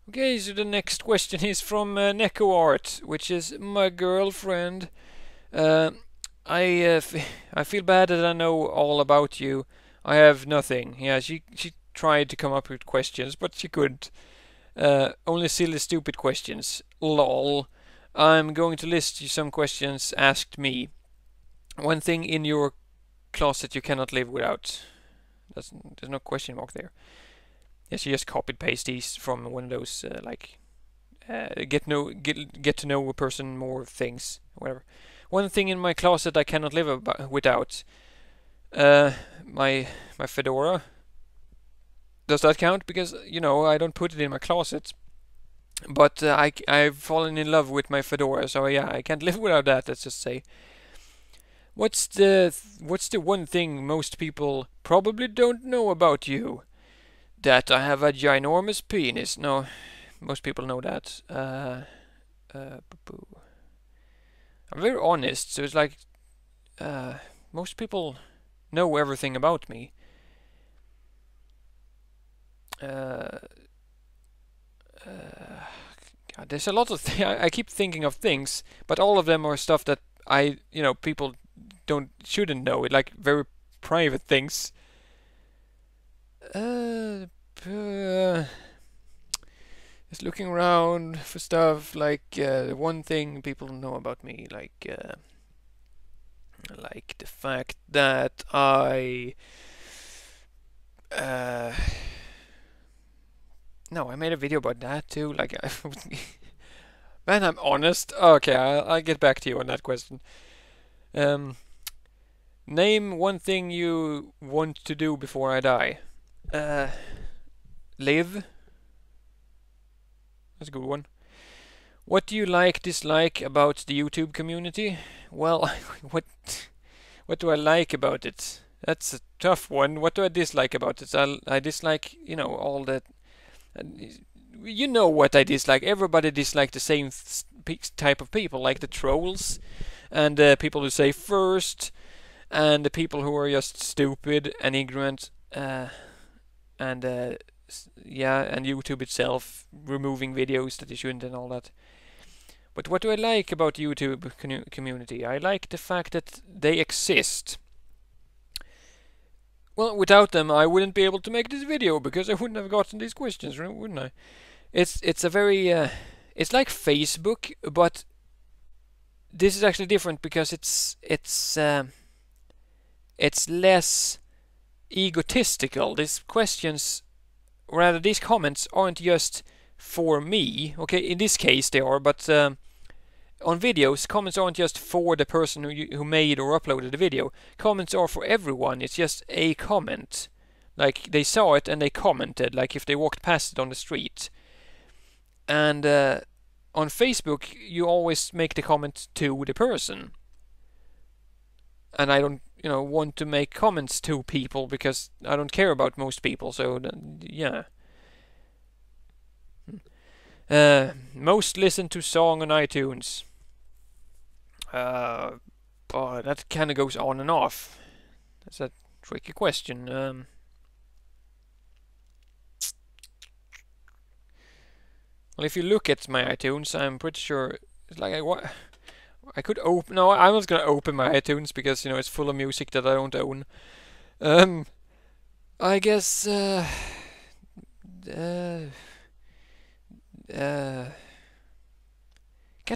Okay, so the next question is from Nekkoart, which is my girlfriend. Uh, I feel bad that I know all about you. I have nothing. Yeah, she tried to come up with questions, but she couldn't. Only silly, stupid questions. Lol. I'm going to list you some questions asked me. One thing in your closet you cannot live without. There's no question mark there. Yeah, she just copied paste these from one of those get to know a person more things, whatever. One thing in my closet I cannot live without. Uh, my fedora. Does that count? Because I don't put it in my closet, but I've fallen in love with my fedora, so yeah, I can't live without that. Let's just say. What's the one thing most people probably don't know about you? That I have a ginormous penis. No, most people know that. Boo-boo. I'm very honest, so it's like most people know everything about me. Uh, God, there's a lot of I keep thinking of things, but all of them are stuff that people shouldn't know. It like very private things. Just looking around for stuff like one thing people know about me, like the fact that uh, no, I made a video about that too. Like, man, I'm honest. Okay, I'll get back to you on that question. Um, Name one thing you want to do before I die. Uh, Live. That's a good one. What do you dislike about the YouTube community? Well, what what do I like about it? That's a tough one. What do I dislike about it? I dislike, all that. You know what I dislike. Everybody dislikes the same type of people, like the trolls, and people who say first, and the people who are just stupid and ignorant, and yeah, and YouTube itself removing videos that they shouldn't and all that. But what do I like about YouTube community? I like the fact that they exist. Well, without them, I wouldn't be able to make this video because I wouldn't have gotten these questions, wouldn't I? It's a very it's like Facebook, but this is actually different because it's less egotistical. These questions, or rather, these comments aren't just for me. Okay, in this case they are, but on videos, comments aren't just for the person who made or uploaded the video. Comments are for everyone. It's just a comment. Like, they saw it and they commented, like if they walked past it on the street. And on Facebook, you always make the comment to the person. And I don't, want to make comments to people because I don't care about most people. So, yeah. Most listened to song on iTunes. But that kind of goes on and off. That's a tricky question. Well, if you look at my iTunes, I'm pretty sure it's like I could open. No, I'm not gonna open my iTunes because it's full of music that I don't own. I guess. God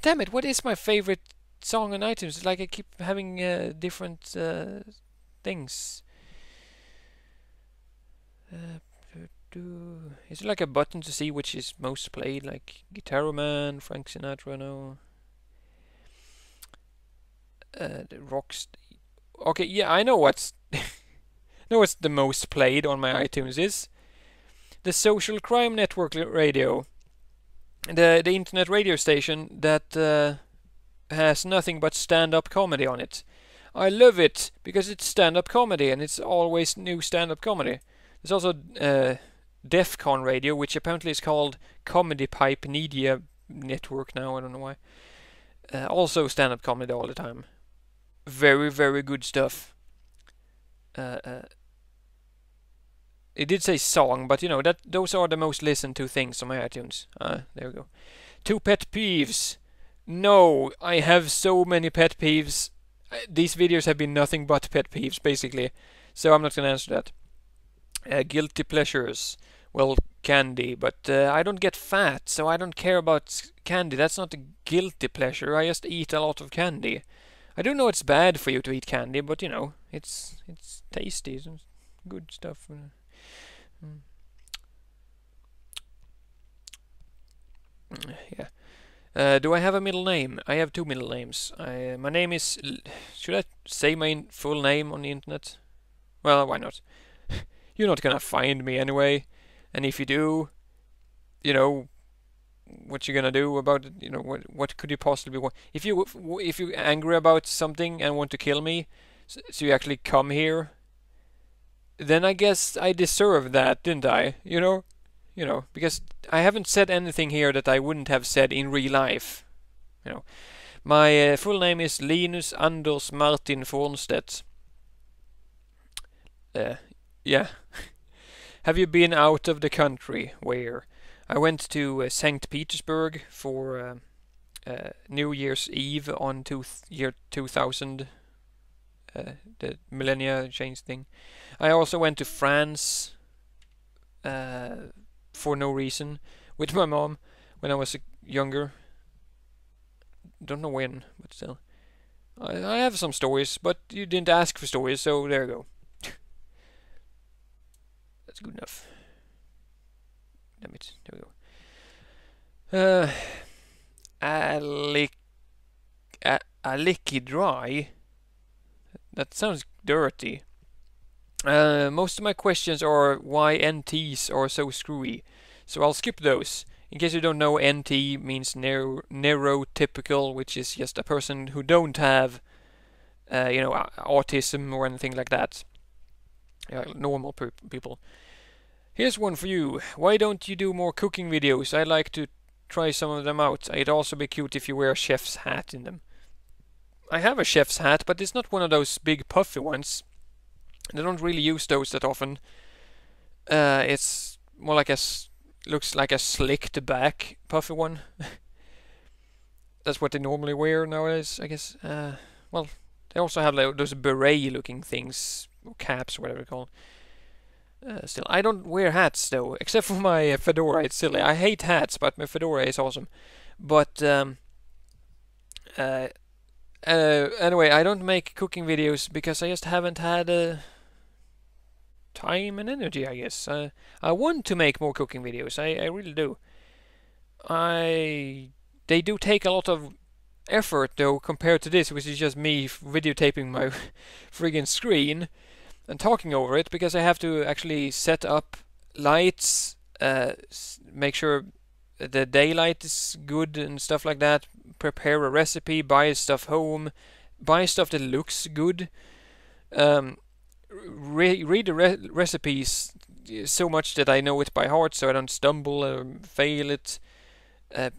damn it! What is my favorite song on iTunes? It's like I keep having different things. Is it like a button to see which is most played? Like Guitar Man, Frank Sinatra, no. The rocks. Okay, yeah, I know what's know what's the most played on my iTunes is the Social Crime Network radio, the internet radio station that has nothing but stand-up comedy on it. I love it because it's stand-up comedy and it's always new stand-up comedy. There's also DEFCON radio, which apparently is called Comedy Pipe Media Network now. I don't know why. Also stand-up comedy all the time. Very, very good stuff. It did say song, but you know that those are the most listened to things on my iTunes. There we go. 2 pet peeves. No, I have so many pet peeves. These videos have been nothing but pet peeves, basically. So I'm not gonna answer that. Guilty pleasures. Well, candy, but I don't get fat, so I don't care about candy. That's not a guilty pleasure. I just eat a lot of candy. I do know it's bad for you to eat candy, but you know, it's tasty. It's good stuff. Yeah. Do I have a middle name? I have 2 middle names. My name is... Should I say my full name on the internet? Well, why not? You're not gonna find me anyway. And if you do, you know, what you gonna do about it? You know, what could you possibly want? If you're angry about something and want to kill me, so you actually come here, then I guess I deserve that, didn't I? You know, because I haven't said anything here that I wouldn't have said in real life. You know, my full name is Linus Anders Martin Fornstedt. Yeah. Have you been out of the country? Where? I went to St. Petersburg for New Year's Eve on year 2000, the millennia change thing. I also went to France for no reason with my mom when I was younger. Don't know when, but still. I have some stories, but you didn't ask for stories, so there you go. That's good enough. Damn it, there we go. Alicky dry? That sounds dirty. Most of my questions are why NTs are so screwy, so I'll skip those. In case you don't know, NT means neurotypical, which is just a person who don't have, autism or anything like that. Normal people. Here's one for you. Why don't you do more cooking videos? I'd like to try some of them out. It'd also be cute if you wear a chef's hat in them. I have a chef's hat, but it's not one of those big puffy ones. I don't really use those that often. It's more like looks like a slicked back puffy one. That's what they normally wear nowadays, I guess. Well, they also have like those beret-looking things, or caps, or whatever they're called. Still, I don't wear hats though, except for my fedora. It's silly. I hate hats, but my fedora is awesome. But anyway, I don't make cooking videos because I just haven't had time and energy, I guess. I want to make more cooking videos. I really do. They do take a lot of effort though, compared to this, which is just me videotaping my friggin' screen and talking over it, because I have to actually set up lights, make sure the daylight is good and stuff like that, prepare a recipe, buy stuff home, buy stuff that looks good, read the recipes so much that I know it by heart so I don't stumble or fail it,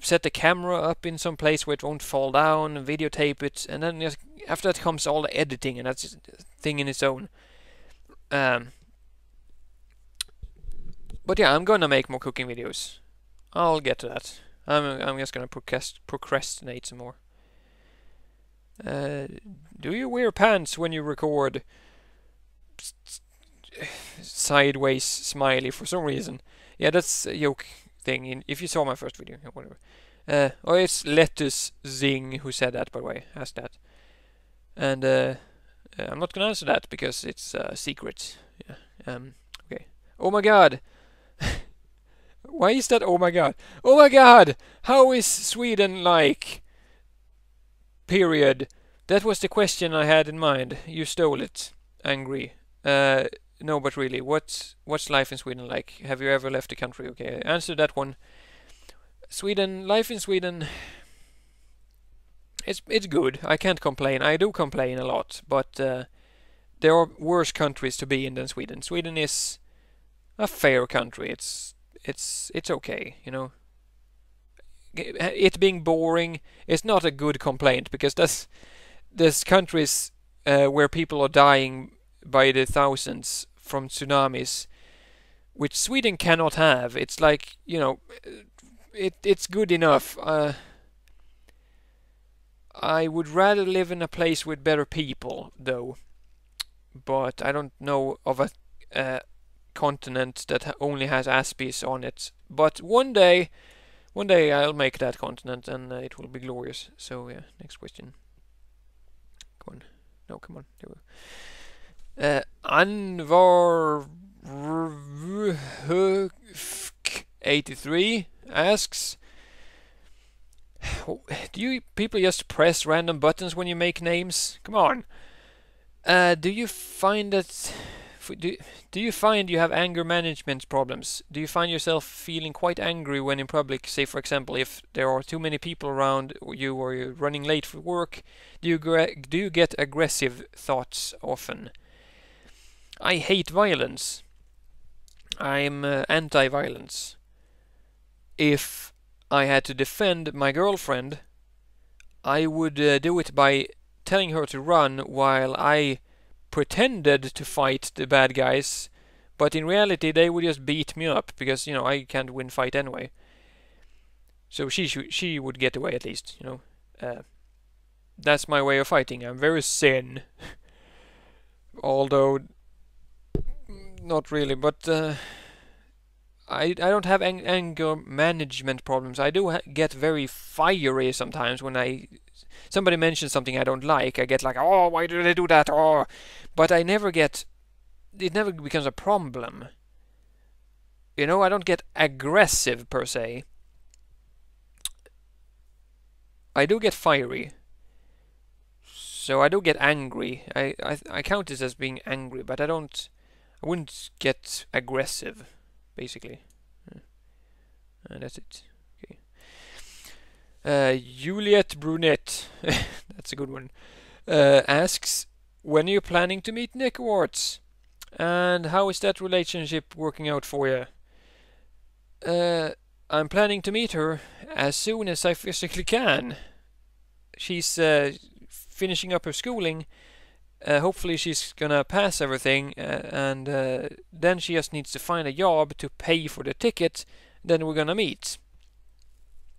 set the camera up in some place where it won't fall down, videotape it, and then just, after that comes all the editing, and that's just a thing in its own. But yeah, I'm gonna make more cooking videos. I'll get to that. I'm just gonna procrastinate some more. Do you wear pants when you record? Sideways smiley for some reason. Yeah, that's a joke thing. If you saw my first video, whatever. Oh, it's Lettuce Zing who said that, by the way. Asked that. And I'm not gonna answer that because it's a secret. Yeah. Okay. Oh my god! Why is that oh my god? Oh my god! How is Sweden like? Period. That was the question I had in mind. You stole it. Angry. No, but really, what's life in Sweden like? Have you ever left the country? Okay, answer that one. Life in Sweden, it's good. I can't complain. I do complain a lot, but there are worse countries to be in than Sweden. Sweden is a fair country. It's okay, you know. It being boring is not a good complaint, because there's countries where people are dying by the thousands from tsunamis, which Sweden cannot have. It's like, you know, it's good enough. I would rather live in a place with better people, though. But I don't know of a continent that only has Aspies on it. But one day I'll make that continent, and it will be glorious. So yeah, next question. Come on. No, come on. There we go. Anvar 83 asks, do you people just press random buttons when you make names? Come on. Do you find that do you find you have anger management problems? Do you find yourself feeling quite angry when in public? Say, for example, if there are too many people around you or you're running late for work, do you get aggressive thoughts often? I hate violence. I'm anti-violence. If I had to defend my girlfriend, I would do it by telling her to run while I pretended to fight the bad guys, but in reality they would just beat me up because, you know, I can't win fight anyway. So she would get away at least, you know. That's my way of fighting. I'm very zen, although not really. But I don't have anger management problems. I do get very fiery sometimes when somebody mentions something I don't like. I get like, oh, why do they do that? Oh, but it never becomes a problem. You know, I don't get aggressive per se. I do get fiery. So I do get angry. I count this as being angry, but I wouldn't get aggressive, basically. That's it. Okay. Juliet Brunette, that's a good one, asks, when are you planning to meet Nekkoart? And how is that relationship working out for you? I'm planning to meet her as soon as I physically can. She's finishing up her schooling. Hopefully she's gonna pass everything, and then she just needs to find a job to pay for the ticket. Then we're gonna meet.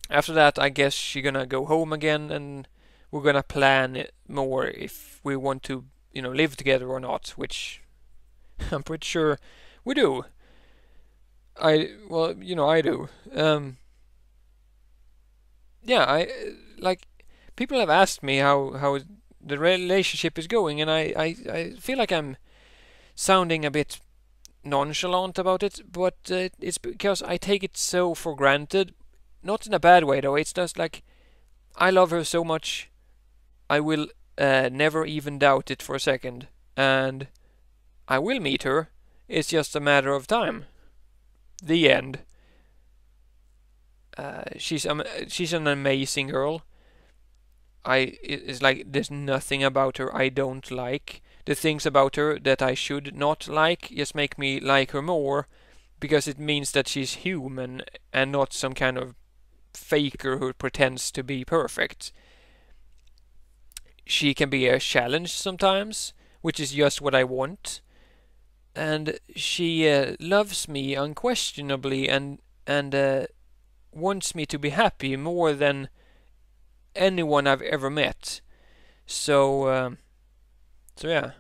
After that, I guess she's gonna go home again, and we're gonna plan it more if we want to, you know, live together or not, which I'm pretty sure we do. Well, you know, I do. Yeah, like, people have asked me how the relationship is going, and I feel like I'm sounding a bit nonchalant about it, but it's because I take it so for granted. Not in a bad way, though. It's just like, I love her so much, I will never even doubt it for a second, and I will meet her. It's just a matter of time. The end. She's an amazing girl. It's like there's nothing about her I don't like. The things about her that I should not like just make me like her more, because it means that she's human and not some kind of faker who pretends to be perfect. She can be a challenge sometimes, which is just what I want. And she loves me unquestionably and wants me to be happy more than anyone I've ever met. So yeah,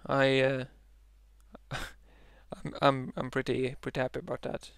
I'm pretty happy about that.